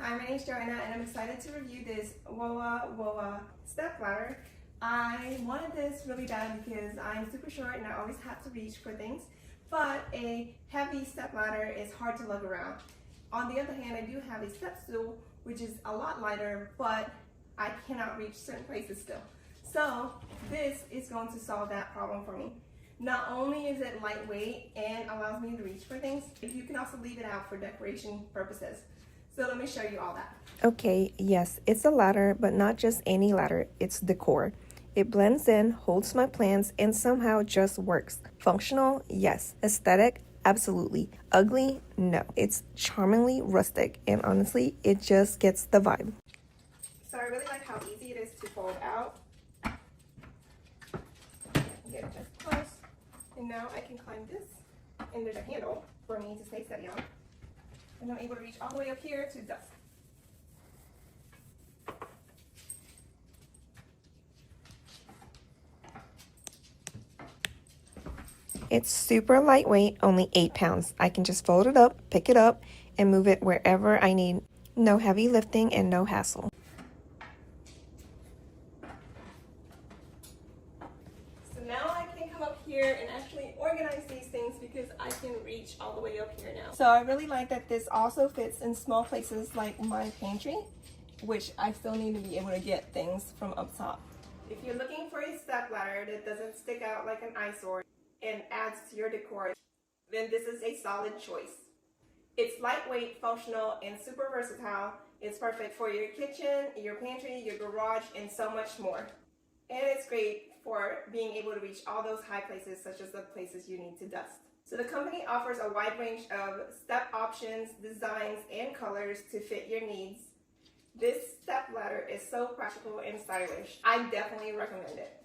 Hi, my name is Joanna and I'm excited to review this Woa Woa step ladder. I wanted this really bad because I'm super short and I always have to reach for things, but a heavy step ladder is hard to lug around. On the other hand, I do have a step stool which is a lot lighter, but I cannot reach certain places still. So this is going to solve that problem for me. Not only is it lightweight and allows me to reach for things, you can also leave it out for decoration purposes. So let me show you all that. Okay, yes, it's a ladder, but not just any ladder, it's decor. It blends in, holds my plants, and somehow just works. Functional? Yes. Aesthetic? Absolutely. Ugly? No. It's charmingly rustic, and honestly, it just gets the vibe. So I really like how easy it is to fold out. Get it just close. And now I can climb this, and there's a handle for me to stay steady on. And I'm able to reach all the way up here to dust. It's super lightweight, only 8 pounds. I can just fold it up, pick it up, and move it wherever I need. No heavy lifting and no hassle. So now I can come up here and actually organize these things because I can reach all the way up here now. So I really like that this also fits in small places like my pantry, which I still need to be able to get things from up top. If you're looking for a step ladder that doesn't stick out like an eyesore and adds to your decor, then this is a solid choice. It's lightweight, functional, and super versatile. It's perfect for your kitchen, your pantry, your garage, and so much more. And it's great for being able to reach all those high places, such as the places you need to dust. So the company offers a wide range of step options, designs, and colors to fit your needs. This step ladder is so practical and stylish. I definitely recommend it.